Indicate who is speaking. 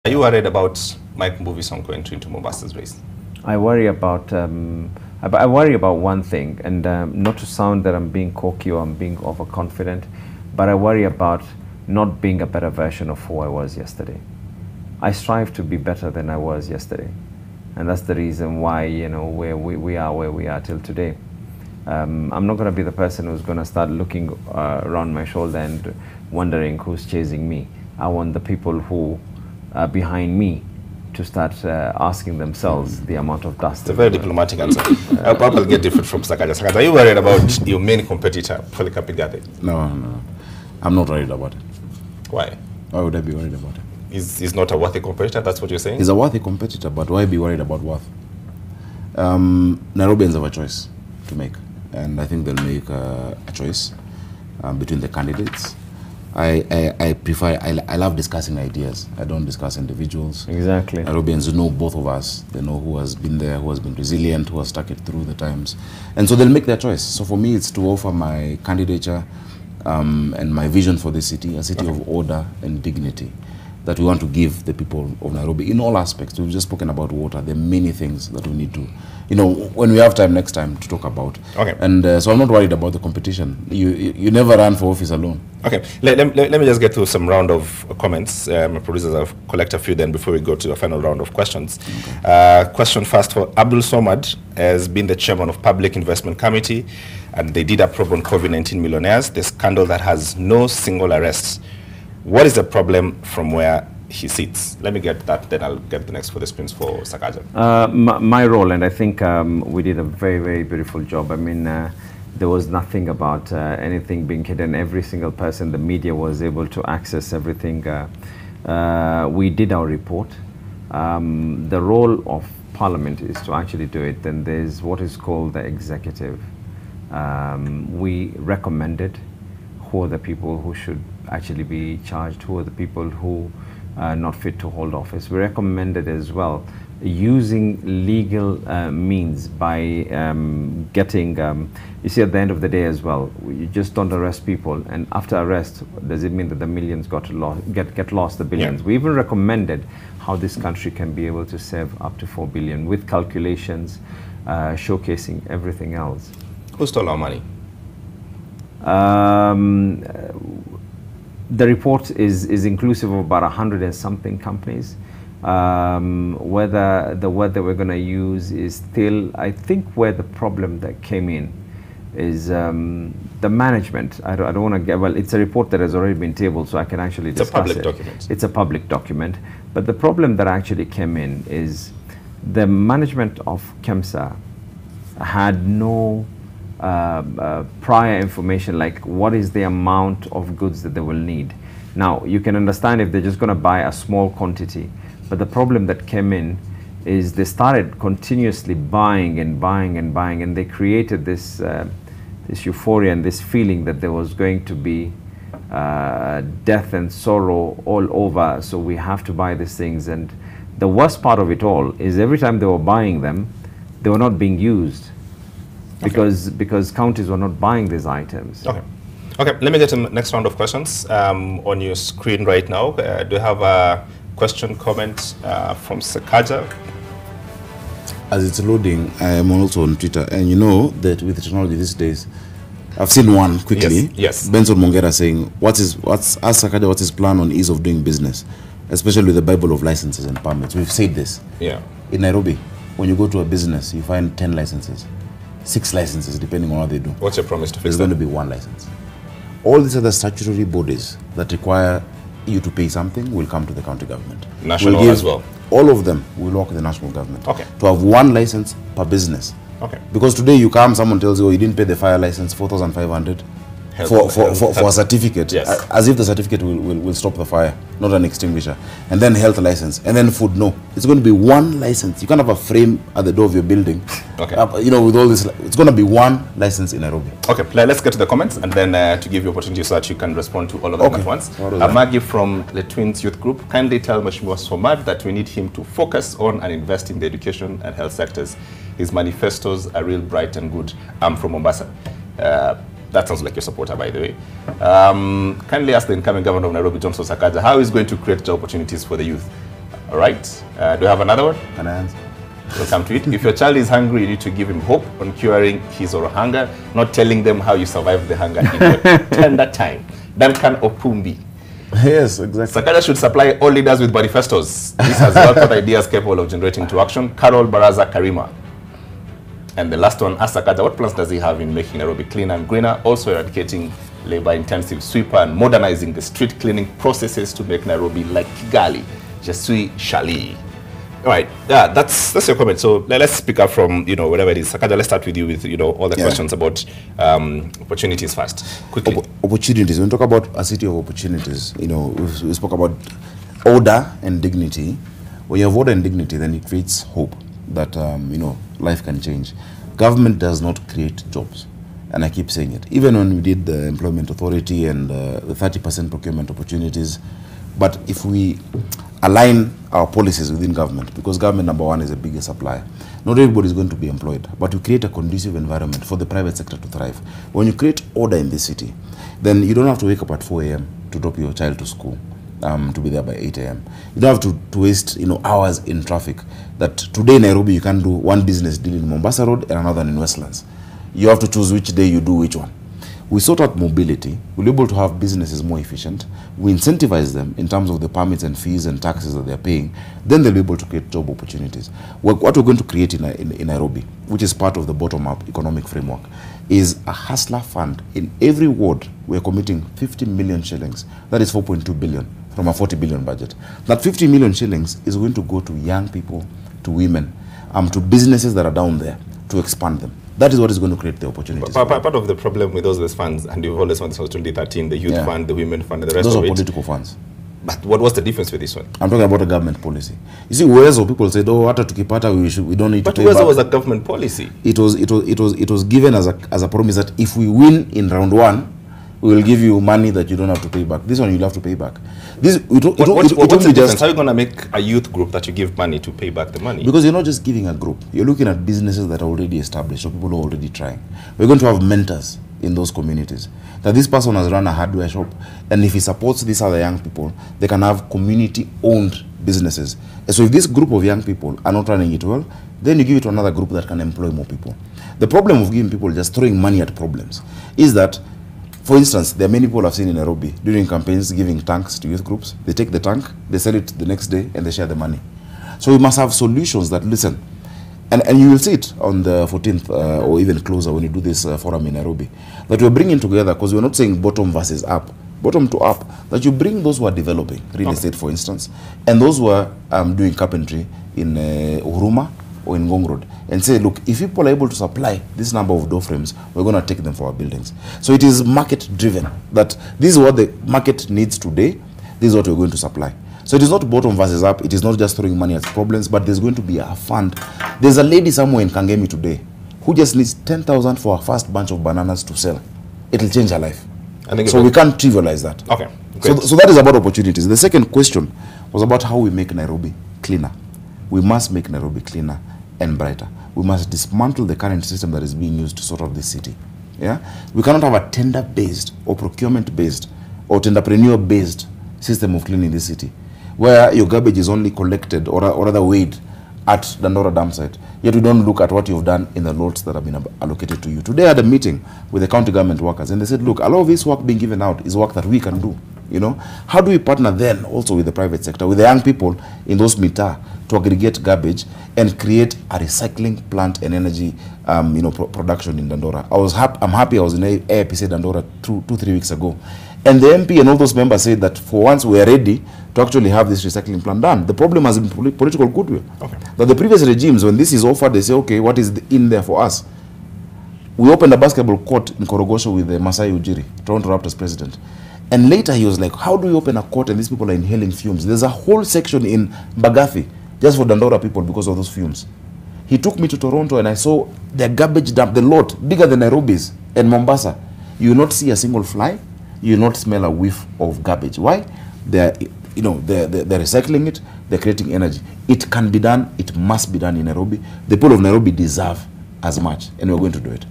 Speaker 1: Are you worried about Mike Mbuvi Sonko entering into Mombasa's race?
Speaker 2: I worry about one thing, and not to sound that I'm being cocky or I'm being overconfident, but I worry about not being a better version of who I was yesterday. I strive to be better than I was yesterday, and that's the reason why, you know, we are where we are till today. I'm not going to be the person who's going to start looking around my shoulder and wondering who's chasing me. I want the people who are behind me to start asking themselves the amount of dust.
Speaker 1: It's a very diplomatic answer. I'll probably get different from Sakaja. Sakaja, are you worried about your main competitor, Polycarp Igathe?
Speaker 3: No. I'm not worried about it.
Speaker 1: Why?
Speaker 3: Why would I be worried about it?
Speaker 1: He's not a worthy competitor, that's what you're saying?
Speaker 3: He's a worthy competitor, but why be worried about worth? Nairobians have a choice to make, and I think they'll make a choice between the candidates. I love discussing ideas. I don't discuss individuals.
Speaker 2: Exactly.
Speaker 3: Nairobians know both of us. They know who has been there, who has been resilient, who has stuck it through the times. And so they'll make their choice. So for me, it's to offer my candidature and my vision for this city, a city of order and dignity that we want to give the people of Nairobi in all aspects. We've just spoken about water. There are many things that we need to, you know, when we have time next time to talk about.
Speaker 1: Okay.
Speaker 3: And so I'm not worried about the competition. You never run for office alone.
Speaker 1: Okay. Let me just get through some round of comments. My producers have collected a few then before we go to the final round of questions. Okay. Question first for Abdul Somad, has been the chairman of Public Investment Committee, and they did approve on COVID-19 millionaires, the scandal that has no single arrests. What is the problem from where he sits? Let me get that, then I'll get the next for the spins for Sakaja.
Speaker 2: My role, and I think we did a very, very beautiful job. I mean, there was nothing about anything being hidden. Every single person, the media was able to access everything. We did our report. The role of Parliament is to actually do it. Then there's what is called the executive. We recommended who are the people who should actually be charged, who are the people who are not fit to hold office. We recommended as well using legal means by getting, you see, at the end of the day as well, you just don't arrest people, and after arrest, does it mean that the millions get lost, the billions? Yeah. We even recommended how this country can be able to save up to 4 billion with calculations, showcasing everything else.
Speaker 1: Who stole our money?
Speaker 2: The report is inclusive of about 100 and something companies. Whether the word that we're going to use is still, I think where the problem that came in is the management. I don't want to get, well, it's a report that has already been tabled, so I can actually discuss it.
Speaker 1: It's a public document.
Speaker 2: It's a public document. But the problem that actually came in is the management of KEMSA had no prior information, like what is the amount of goods that they will need. Now, you can understand if they're just going to buy a small quantity, but the problem that came in is they started continuously buying and buying and buying, and they created this this euphoria and this feeling that there was going to be death and sorrow all over, so we have to buy these things. And the worst part of it all is every time they were buying them, they were not being used. Because counties were not buying these items.
Speaker 1: Okay, let me get to the next round of questions on your screen right now. Do you have a question, comment from Sakaja?
Speaker 3: As it's loading, I am also on Twitter, and you know that with technology these days, I've seen one quickly.
Speaker 1: Yes.
Speaker 3: Benson Mongera saying, ask Sakaja what's his plan on ease of doing business, especially with the Bible of licenses and permits. We've said this.
Speaker 1: Yeah.
Speaker 3: In Nairobi, when you go to a business, you find 10 licenses. 6 licenses, depending on what they do.
Speaker 1: What's your promise to fix
Speaker 3: There's going to be 1 license. All these other statutory bodies that require you to pay something will come to the county government.
Speaker 1: National as well?
Speaker 3: All of them will work with the national government.
Speaker 1: Okay.
Speaker 3: To have 1 license per business.
Speaker 1: Okay.
Speaker 3: Because today you come, someone tells you, oh, you didn't pay the fire license, 4,500 for a certificate.
Speaker 1: Yes.
Speaker 3: As if the certificate will stop the fire, not an extinguisher. And then health license, and then food. No, it's going to be 1 license. You can't have a frame at the door of your building.
Speaker 1: Okay.
Speaker 3: You know, with all this, it's going to be 1 license in Nairobi.
Speaker 1: Okay, let's get to the comments, and then to give you opportunity so that you can respond to all of them at once. Maggie from the Twins Youth Group, kindly tell Mheshimiwa Somad that we need him to focus on and invest in the education and health sectors. His manifestos are real bright and good. I'm from Mombasa. That sounds like your supporter, by the way. Kindly ask the incoming governor of Nairobi, Johnson Sakaja, how he's going to create job opportunities for the youth. All right. Do you have another one?
Speaker 3: Can I answer?
Speaker 1: We'll come to it. If your child is hungry, you need to give him hope on curing his or her hunger, not telling them how you survive the hunger in your tender time. Duncan Opumbi.
Speaker 3: Yes, exactly.
Speaker 1: Sakaja should supply all leaders with manifestos. This has well-thought ideas capable of generating to action. Carol Baraza Karima. And the last one, ask Sakaja, what plans does he have in making Nairobi cleaner and greener, also eradicating labor-intensive sweeper and modernizing the street cleaning processes to make Nairobi like Kigali. Je suis Shali. All right, yeah, that's your comment. So let's pick up from, whatever it is. Sakaja, let's start with you with, all the questions about opportunities first, quickly.
Speaker 3: Opportunities. When we talk about a city of opportunities, we spoke about order and dignity. When you have order and dignity, then it creates hope that, life can change. Government does not create jobs. And I keep saying it. Even when we did the Employment Authority and the 30% procurement opportunities, but if we align our policies within government, because government, number one, is the biggest supplier. Not everybody is going to be employed, but you create a conducive environment for the private sector to thrive. When you create order in this city, then you don't have to wake up at 4 a.m. to drop your child to school, to be there by 8 a.m. You don't have to waste hours in traffic. That today in Nairobi, you can do one business deal in Mombasa Road and another in Westlands. You have to choose which day you do which one. We sort out mobility. We're able to have businesses more efficient. We incentivize them in terms of the permits and fees and taxes that they're paying. Then they'll be able to create job opportunities. What we're going to create in Nairobi, which is part of the bottom-up economic framework, is a hustler fund. In every ward, we're committing 50 million shillings. That is 4.2 billion from a 40 billion budget. That 50 million shillings is going to go to young people, to women, to businesses that are down there, to expand them. That is what is going to create the opportunities.
Speaker 1: Part of the problem with those funds, and you've always wanted since 2013, the youth fund, the women fund, and the rest
Speaker 3: those
Speaker 1: of
Speaker 3: are
Speaker 1: it.
Speaker 3: political funds.
Speaker 1: But what was the difference with this one?
Speaker 3: I'm talking about a government policy. You see, whereas people said, "Oh, after tukipata, we don't need to pay back."
Speaker 1: But whereas was a government policy?
Speaker 3: It was given as a promise that if we win in round one, we will give you money that you don't have to pay back. This one you'll have to pay back. What's
Speaker 1: the difference? How are you going to make a youth group that you give money to pay back the money?
Speaker 3: Because you're not just giving a group. You're looking at businesses that are already established or people who are already trying. We're going to have mentors in those communities. That this person has run a hardware shop, and if he supports these other young people, they can have community-owned businesses. And so if this group of young people are not running it well, then you give it to another group that can employ more people. The problem of giving people just throwing money at problems is that, for instance, there are many people I've seen in Nairobi during campaigns giving tanks to youth groups. They take the tank, they sell it the next day, and they share the money. So we must have solutions that listen. And you will see it on the 14th or even closer when you do this forum in Nairobi. That we're bringing together, because we're not saying bottom versus up, bottom to up, that you bring those who are developing real estate, for instance, and those who are doing carpentry in Uhuruma or in Ngong Road, and say, look, if people are able to supply this number of door frames, we're going to take them for our buildings. So it is market driven, that this is what the market needs today, this is what we're going to supply. So it is not bottom versus up, it is not just throwing money at problems, but there's going to be a fund. There's a lady somewhere in Kangemi today who just needs 10,000 for her first bunch of bananas to sell. It'll change her life. So we can't trivialize that.
Speaker 1: Okay.
Speaker 3: So that is about opportunities. The second question was about how we make Nairobi cleaner. We must make Nairobi cleaner and brighter. We must dismantle the current system that is being used to sort out this city. Yeah, we cannot have a tender-based or procurement-based or tenderpreneur-based system of cleaning this city, where your garbage is only collected or rather weighed at Dandora dam site. Yet we don't look at what you've done in the lots that have been allocated to you. Today I had a meeting with the county government workers, and they said, look, a lot of this work being given out is work that we can do. How do we partner then also with the private sector, with the young people in those mitaa, to aggregate garbage and create a recycling plant and energy production in Dandora? I'm happy I was in AIPC Dandora 2-3 weeks ago, and the MP and all those members said that for once we are ready to actually have this recycling plant done. The problem has been political goodwill. That the previous regimes, when this is offered, they say, okay, what is in there for us? We opened a basketball court in Korogosho with Masai Ujiri, Toronto Raptors president. And later he was like, how do you open a court and these people are inhaling fumes? There's a whole section in Igathe just for Dandora people because of those fumes. He took me to Toronto and I saw their garbage dump, the lot, bigger than Nairobi's and Mombasa. You will not see a single fly. You will not smell a whiff of garbage. Why? They're recycling it. They're creating energy. It can be done. It must be done in Nairobi. The people of Nairobi deserve as much, and we're going to do it.